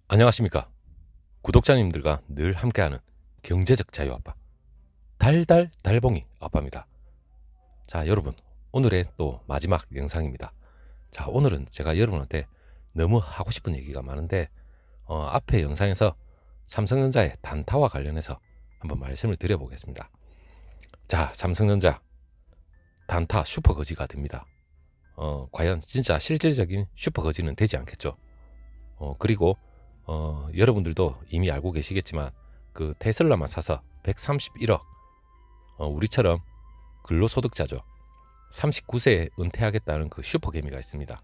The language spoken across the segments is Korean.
안녕하십니까. 구독자님들과 늘 함께하는 경제적 자유 아빠 달달달봉이 아빠입니다. 자, 여러분, 오늘의 또 마지막 영상입니다. 자, 오늘은 제가 여러분한테 너무 하고 싶은 얘기가 많은데 앞에 영상에서 삼성전자의 단타와 관련해서 한번 말씀을 드려보겠습니다. 자, 삼성전자 단타 슈퍼거지가 됩니다. 과연 진짜 실질적인 슈퍼거지는 되지 않겠죠. 그리고 여러분들도 이미 알고 계시겠지만 그 테슬라만 사서 131억, 우리처럼 근로소득자죠. 39세에 은퇴하겠다는 그 슈퍼개미가 있습니다.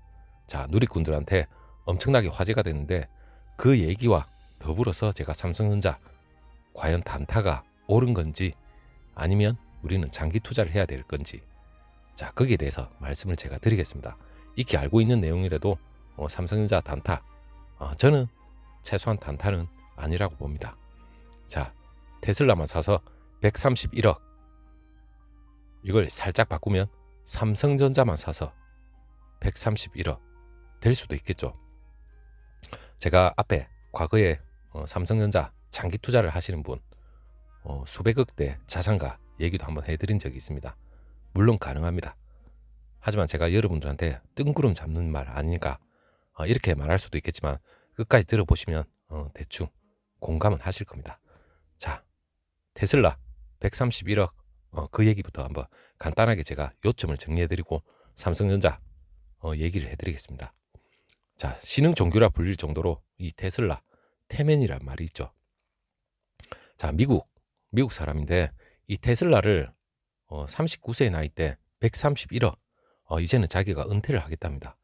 자, 누리꾼들한테 엄청나게 화제가 됐는데 그 얘기와 더불어서 제가 삼성전자 과연 단타가 옳은 건지 아니면 우리는 장기 투자를 해야 될 건지, 자, 거기에 대해서 말씀을 제가 드리겠습니다. 익히 알고 있는 내용이라도 삼성전자 단타, 저는 최소한 단타는 아니라고 봅니다. 자, 테슬라만 사서 131억, 이걸 살짝 바꾸면 삼성전자만 사서 131억 될 수도 있겠죠. 제가 앞에 과거에 삼성전자 장기 투자를 하시는 분, 수백억대 자산가 얘기도 한번 해드린 적이 있습니다. 물론 가능합니다. 하지만 제가 여러분들한테 뜬구름 잡는 말 아닌가, 이렇게 말할 수도 있겠지만 끝까지 들어보시면 대충 공감은 하실 겁니다. 자, 테슬라 131억, 그 얘기부터 한번 간단하게 제가 요점을 정리해드리고 삼성전자 얘기를 해드리겠습니다. 자, 신흥 종교라 불릴 정도로 이 테슬라, 테맨이란 말이 있죠. 자, 미국 사람인데 이 테슬라를 39세의 나이 때 131억, 이제는 자기가 은퇴를 하겠답니다.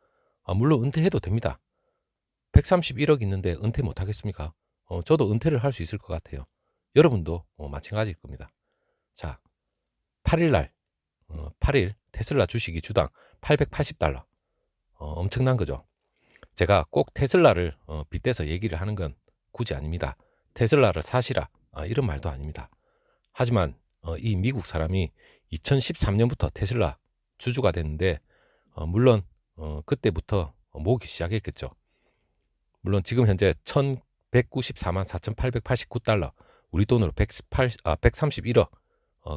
물론 은퇴해도 됩니다. 131억 있는데 은퇴 못 하겠습니까? 저도 은퇴를 할 수 있을 것 같아요. 여러분도 마찬가지일 겁니다. 자, 8일날 8일 테슬라 주식이 주당 880달러, 엄청난 거죠. 제가 꼭 테슬라를 빗대서 얘기를 하는 건 굳이 아닙니다. 테슬라를 사시라, 이런 말도 아닙니다. 하지만 이 미국 사람이 2013년부터 테슬라 주주가 됐는데 물론 그때부터 모으기 시작했겠죠. 물론 지금 현재 1194만 4,889달러, 우리 돈으로 131억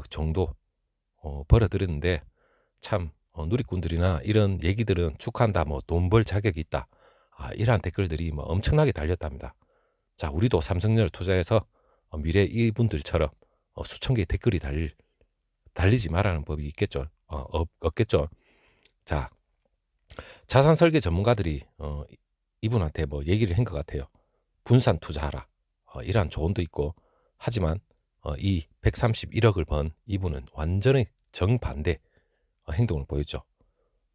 정도 벌어들였는데, 참 누리꾼들이나 이런 얘기들은 축한다, 뭐 돈 벌 자격이 있다, 이러한 댓글들이 뭐 엄청나게 달렸답니다. 자, 우리도 삼성전자를 투자해서 미래 이분들처럼 수천 개의 댓글이 달리지 말라는 법이 있겠죠. 없겠죠. 자, 자산 설계 전문가들이 이분한테 뭐 얘기를 한 것 같아요. 분산 투자하라, 이러한 조언도 있고. 하지만 이 131억을 번 이분은 완전히 정반대 행동을 보였죠.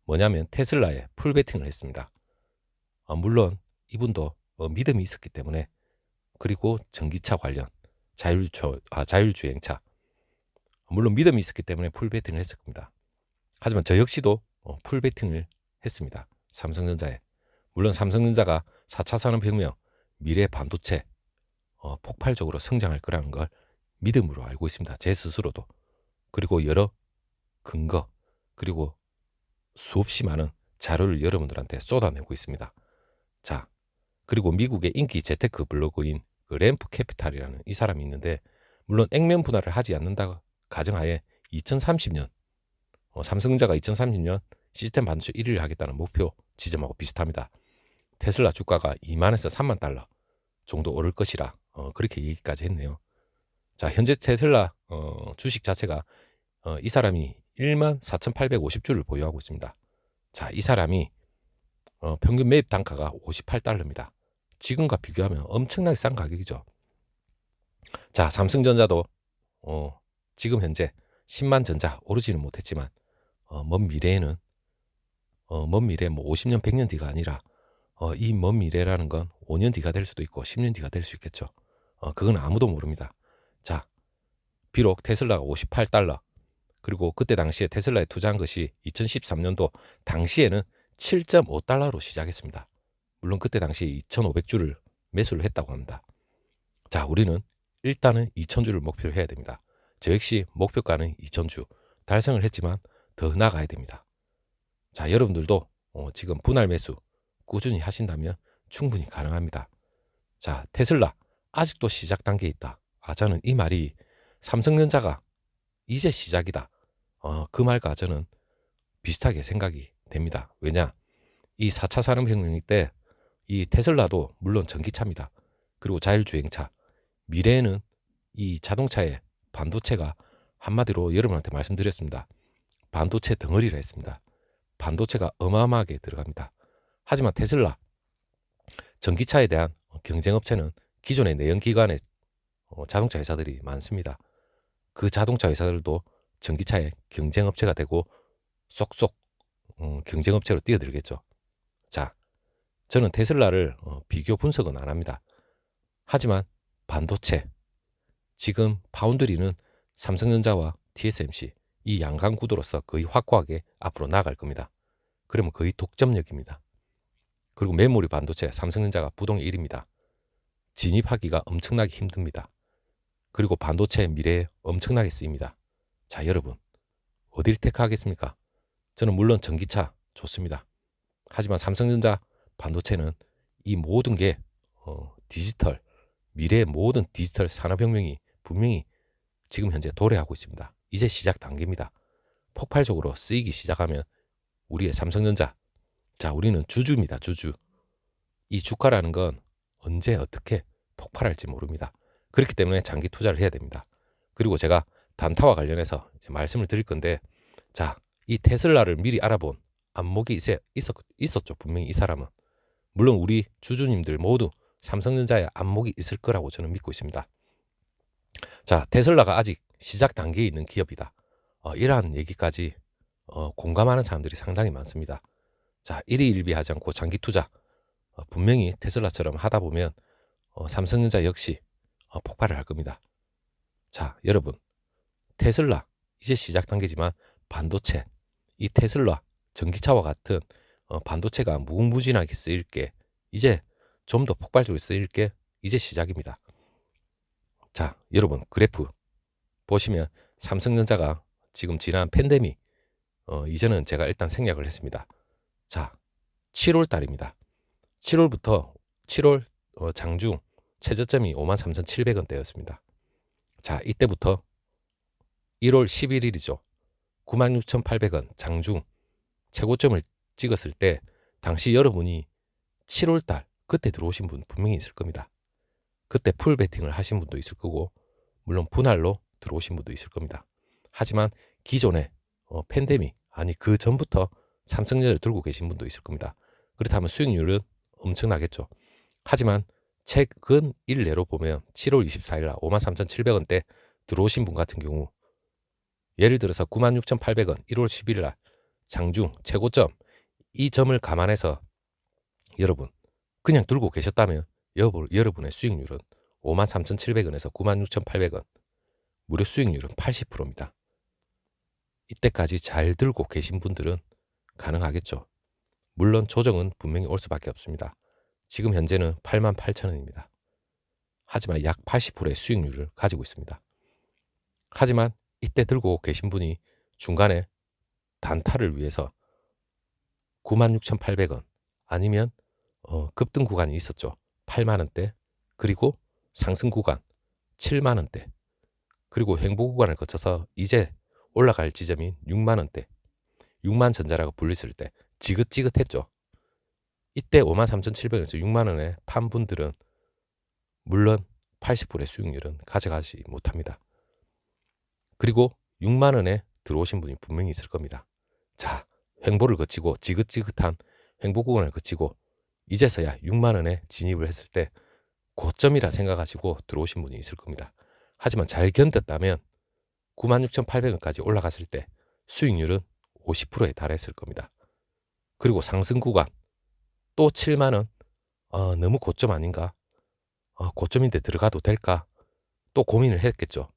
뭐냐면 테슬라에 풀베팅을 했습니다. 물론 이분도 믿음이 있었기 때문에, 그리고 전기차 관련 자율주행차, 물론 믿음이 있었기 때문에 풀베팅을 했을 겁니다. 하지만 저 역시도 풀베팅을 했습니다. 삼성전자에. 물론 삼성전자가 4차 산업혁명, 미래 반도체 폭발적으로 성장할 거라는 걸 믿음으로 알고 있습니다. 제 스스로도. 그리고 여러 근거, 그리고 수없이 많은 자료를 여러분들한테 쏟아내고 있습니다. 자, 그리고 미국의 인기 재테크 블로그인 그 램프 캐피탈이라는 이 사람이 있는데, 물론 액면 분할을 하지 않는다 가정하에 2030년 삼성전자가 2030년 시스템 반도체 1위를 하겠다는 목표 지점하고 비슷합니다. 테슬라 주가가 2만에서 3만 달러 정도 오를 것이라 그렇게 얘기까지 했네요. 자, 현재 테슬라 주식 자체가 이 사람이 1만 4,850주를 보유하고 있습니다. 자, 이 사람이 평균 매입 단가가 58달러입니다. 지금과 비교하면 엄청나게 싼 가격이죠. 자, 삼성전자도 지금 현재 10만 전자 오르지는 못했지만 먼 미래에는 먼 미래 뭐 50년 100년 뒤가 아니라 이 먼 미래라는 건 5년 뒤가 될 수도 있고 10년 뒤가 될 수 있겠죠. 그건 아무도 모릅니다. 자, 비록 테슬라가 58달러, 그리고 그때 당시에 테슬라에 투자한 것이 2013년도 당시에는 7.5달러로 시작했습니다. 물론 그때 당시 2,500주를 매수를 했다고 합니다. 자, 우리는 일단은 2,000주를 목표로 해야 됩니다. 저 역시 목표가는 2,000주 달성을 했지만 더 나가야 됩니다. 자, 여러분들도 지금 분할 매수 꾸준히 하신다면 충분히 가능합니다. 자, 테슬라 아직도 시작 단계에 있다. 저는 이 말이 삼성전자가 이제 시작이다. 그 말과 저는 비슷하게 생각이 됩니다. 왜냐? 이 4차 산업혁명 때 이 테슬라도 물론 전기차입니다. 그리고 자율주행차. 미래에는 이 자동차의 반도체가 한마디로 여러분한테 말씀드렸습니다. 반도체 덩어리라 했습니다. 반도체가 어마어마하게 들어갑니다. 하지만 테슬라 전기차에 대한 경쟁업체는 기존의 내연기관의 자동차 회사들이 많습니다. 그 자동차 회사들도 전기차의 경쟁업체가 되고 쏙쏙 경쟁업체로 뛰어들겠죠. 자, 저는 테슬라를 비교 분석은 안 합니다. 하지만 반도체, 지금 파운드리는 삼성전자와 TSMC 이 양강 구도로서 거의 확고하게 앞으로 나아갈 겁니다. 그러면 거의 독점력입니다. 그리고 메모리 반도체 삼성전자가 부동 1위입니다. 진입하기가 엄청나게 힘듭니다. 그리고 반도체의 미래에 엄청나게 쓰입니다. 자, 여러분 어디를 택하겠습니까? 저는 물론 전기차 좋습니다. 하지만 삼성전자 반도체는 이 모든 게 디지털, 미래의 모든 디지털 산업혁명이 분명히 지금 현재 도래하고 있습니다. 이제 시작 단계입니다. 폭발적으로 쓰이기 시작하면 우리의 삼성전자, 자, 우리는 주주입니다. 주주. 이 주가라는 건 언제 어떻게 폭발할지 모릅니다. 그렇기 때문에 장기 투자를 해야 됩니다. 그리고 제가 단타와 관련해서 이제 말씀을 드릴 건데, 자, 이 테슬라를 미리 알아본 안목이 있었죠. 분명히 이 사람은. 물론 우리 주주님들 모두 삼성전자에 안목이 있을 거라고 저는 믿고 있습니다. 자, 테슬라가 아직 시작 단계에 있는 기업이다. 이러한 얘기까지 공감하는 사람들이 상당히 많습니다. 자, 일희일비하지 않고 장기 투자, 분명히 테슬라처럼 하다 보면 삼성전자 역시 폭발을 할 겁니다. 자, 여러분, 테슬라 이제 시작 단계지만 반도체, 이 테슬라 전기차와 같은 반도체가 무궁무진하게 쓰일 게, 이제 좀 더 폭발적으로 쓰일 게 이제 시작입니다. 자, 여러분 그래프 보시면 삼성전자가 지금 지난 팬데믹 이제는 제가 일단 생략을 했습니다. 자, 7월 달입니다. 7월부터 7월 장중 최저점이 53,700원대였습니다. 자, 이때부터 1월 11일이죠. 96,800원 장중 최고점을 찍었을 때 당시 여러분이 7월달 그때 들어오신 분 분명히 있을 겁니다. 그때 풀 베팅을 하신 분도 있을 거고 물론 분할로 들어오신 분도 있을 겁니다. 하지만 기존에 팬데믹 아니 그 전부터 삼성전자를 들고 계신 분도 있을 겁니다. 그렇다면 수익률은 엄청나겠죠. 하지만 최근 일례로 보면 7월 24일 날 53,700원대 들어오신 분 같은 경우, 예를 들어서 96,800원 1월 11일 날 장중 최고점, 이 점을 감안해서 여러분 그냥 들고 계셨다면 여러분의 수익률은 53,700원에서 96,800원, 무료 수익률은 80%입니다. 이때까지 잘 들고 계신 분들은 가능하겠죠. 물론 조정은 분명히 올 수밖에 없습니다. 지금 현재는 88,000원입니다. 하지만 약 80%의 수익률을 가지고 있습니다. 하지만 이때 들고 계신 분이 중간에 단타를 위해서 96,800원 아니면 급등 구간이 있었죠. 8만원대, 그리고 상승 구간 7만원대, 그리고 횡보 구간을 거쳐서 이제 올라갈 지점인 6만원대, 6만전자라고 불렸을 때 지긋지긋했죠. 이때 53,700원에서 6만원에 판 분들은 물론 80%의 수익률은 가져가지 못합니다. 그리고 6만원에 들어오신 분이 분명히 있을 겁니다. 자, 횡보를 거치고 지긋지긋한 횡보 구간을 거치고 이제서야 6만원에 진입을 했을 때 고점이라 생각하시고 들어오신 분이 있을 겁니다. 하지만 잘 견뎠다면 96,800원까지 올라갔을 때 수익률은 50%에 달했을 겁니다. 그리고 상승 구간 또 7만원, 너무 고점 아닌가? 고점인데 들어가도 될까? 또 고민을 했겠죠.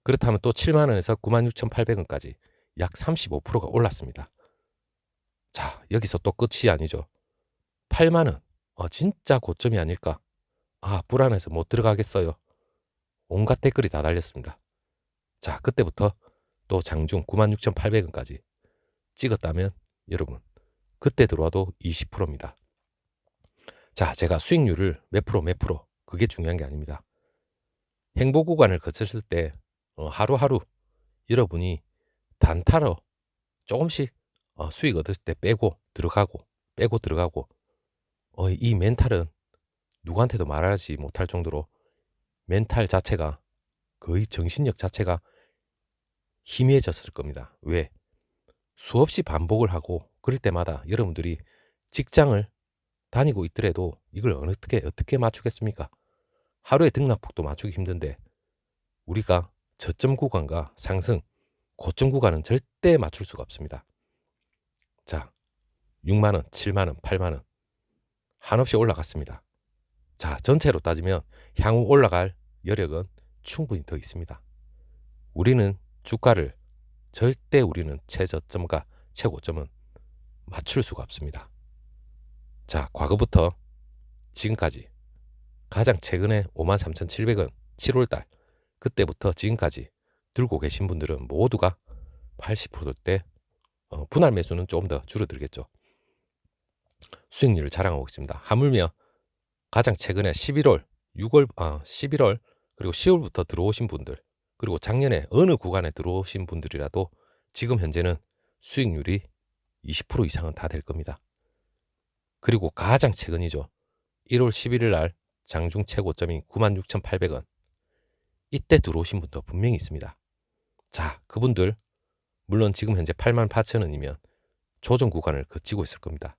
그렇다면 또 7만원에서 96,800원까지 약 35%가 올랐습니다. 자, 여기서 또 끝이 아니죠. 8만원, 진짜 고점이 아닐까? 불안해서 못 들어가겠어요. 온갖 댓글이 다 달렸습니다. 자, 그때부터 또 장중 96,800원까지 찍었다면 여러분 그때 들어와도 20%입니다. 자, 제가 수익률을 몇 프로 그게 중요한 게 아닙니다. 행보 구간을 거쳤을 때 하루하루 여러분이 단타로 조금씩 수익 얻을 때 빼고 들어가고 이 멘탈은 누구한테도 말하지 못할 정도로 멘탈 자체가 거의 정신력 자체가 희미해졌을 겁니다. 왜? 수없이 반복을 하고 그럴 때마다 여러분들이 직장을 다니고 있더라도 이걸 어떻게 맞추겠습니까? 하루의 등락폭도 맞추기 힘든데 우리가 저점 구간과 상승, 고점 구간은 절대 맞출 수가 없습니다. 자, 6만원, 7만원, 8만원 한없이 올라갔습니다. 자, 전체로 따지면 향후 올라갈 여력은 충분히 더 있습니다. 우리는 주가를 절대 우리는 최저점과 최고점은 맞출 수가 없습니다. 자, 과거부터 지금까지 가장 최근에 53,700원 7월달 그때부터 지금까지 들고 계신 분들은 모두가 80%대 분할 매수는 조금 더 줄어들겠죠. 수익률을 자랑하고 있습니다. 하물며 가장 최근에 11월 그리고 10월부터 들어오신 분들 그리고 작년에 어느 구간에 들어오신 분들이라도 지금 현재는 수익률이 20% 이상은 다 될 겁니다. 그리고 가장 최근이죠. 1월 11일 날 장중 최고점인 96,800원 이때 들어오신 분도 분명히 있습니다. 자, 그분들 물론 지금 현재 88,000원이면 조정 구간을 거치고 있을 겁니다.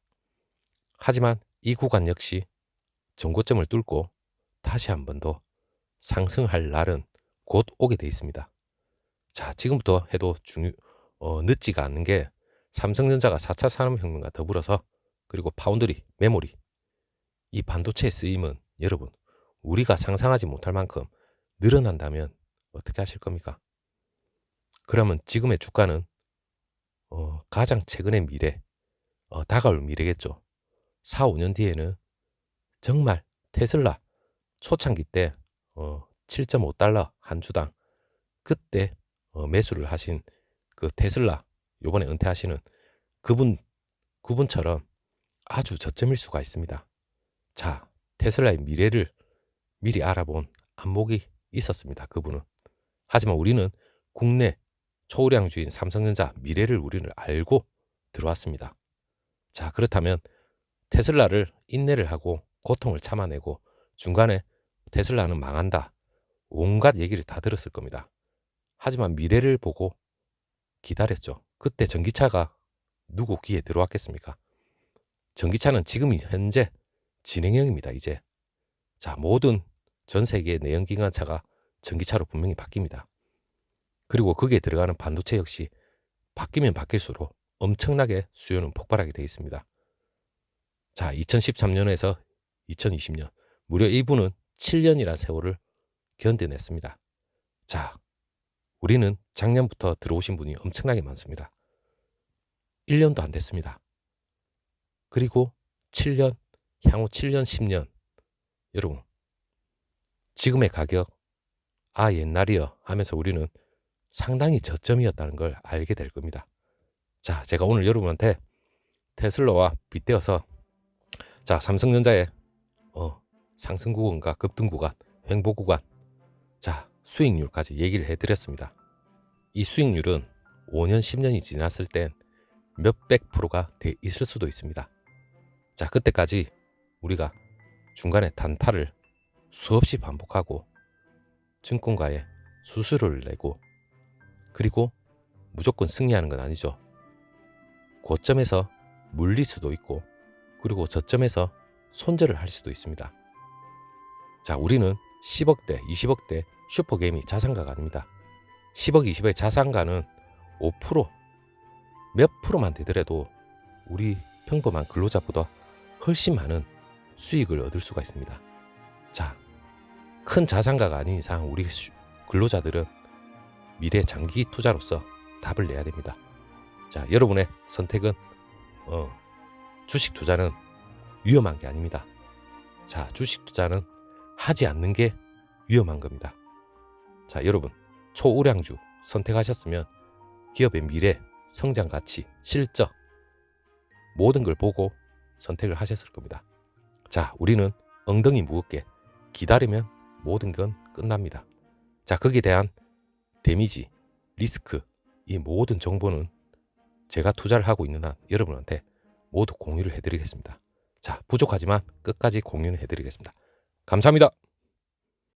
하지만 이 구간 역시 전고점을 뚫고 다시 한 번 더 상승할 날은 곧 오게 돼 있습니다. 자, 지금부터 해도 늦지가 않는 게 삼성전자가 4차 산업혁명과 더불어서 그리고 파운드리, 메모리 이 반도체의 쓰임은 여러분 우리가 상상하지 못할 만큼 늘어난다면 어떻게 하실 겁니까? 그러면 지금의 주가는 가장 최근의 미래 다가올 미래겠죠. 4, 5년 뒤에는 정말 테슬라 초창기 때 7.5달러 한 주당 그때 매수를 하신 그 테슬라 요번에 은퇴하시는 그분처럼 아주 저점일 수가 있습니다. 자, 테슬라의 미래를 미리 알아본 안목이 있었습니다. 그분은. 하지만 우리는 국내 초우량주인 삼성전자 미래를 우리는 알고 들어왔습니다. 자, 그렇다면 테슬라를 인내를 하고 고통을 참아내고 중간에 테슬라는 망한다. 온갖 얘기를 다 들었을 겁니다. 하지만 미래를 보고 기다렸죠. 그때 전기차가 누구 귀에 들어왔겠습니까? 전기차는 지금 현재 진행형입니다. 이제. 자, 모든 전 세계의 내연기관차가 전기차로 분명히 바뀝니다. 그리고 거기에 들어가는 반도체 역시 바뀌면 바뀔수록 엄청나게 수요는 폭발하게 되어 있습니다. 자, 2013년에서 2020년 무려 이분은 7년이라는 세월을 견뎌냈습니다. 자, 우리는 작년부터 들어오신 분이 엄청나게 많습니다. 1년도 안 됐습니다. 그리고 7년, 향후 7년, 10년 여러분 지금의 가격 옛날이여 하면서 우리는 상당히 저점이었다는 걸 알게 될 겁니다. 자, 제가 오늘 여러분한테 테슬라와 빗대어서 자, 삼성전자의 상승 구간과 급등 구간, 횡보 구간, 자, 수익률까지 얘기를 해드렸습니다. 이 수익률은 5년, 10년이 지났을 땐 몇백 프로가 돼 있을 수도 있습니다. 자, 그때까지 우리가 중간에 단타를 수없이 반복하고 증권가에 수수료를 내고 그리고 무조건 승리하는 건 아니죠. 고점에서 물릴 수도 있고 그리고 저점에서 손절을 할 수도 있습니다. 자, 우리는 10억대, 20억대 슈퍼게임이 자산가가 아닙니다. 10억, 20억의 자산가는 5%, 몇 프로만 되더라도 우리 평범한 근로자보다 훨씬 많은 수익을 얻을 수가 있습니다. 자, 큰 자산가가 아닌 이상 우리 근로자들은 미래 장기 투자로서 답을 내야 됩니다. 자, 여러분의 선택은 주식 투자는 위험한 게 아닙니다. 자, 주식 투자는 하지 않는 게 위험한 겁니다. 자, 여러분 초우량주 선택하셨으면 기업의 미래, 성장 가치, 실적 모든 걸 보고 선택을 하셨을 겁니다. 자, 자, 우리는 엉덩이 무겁게 기다리면 모든 건 끝납니다. 자, 거기에 대한 데미지, 리스크, 이 모든 정보는 제가 투자를 하고 있는 한 여러분한테 모두 공유를 해드리겠습니다. 자, 부족하지만 끝까지 공유는 해드리겠습니다. 감사합니다.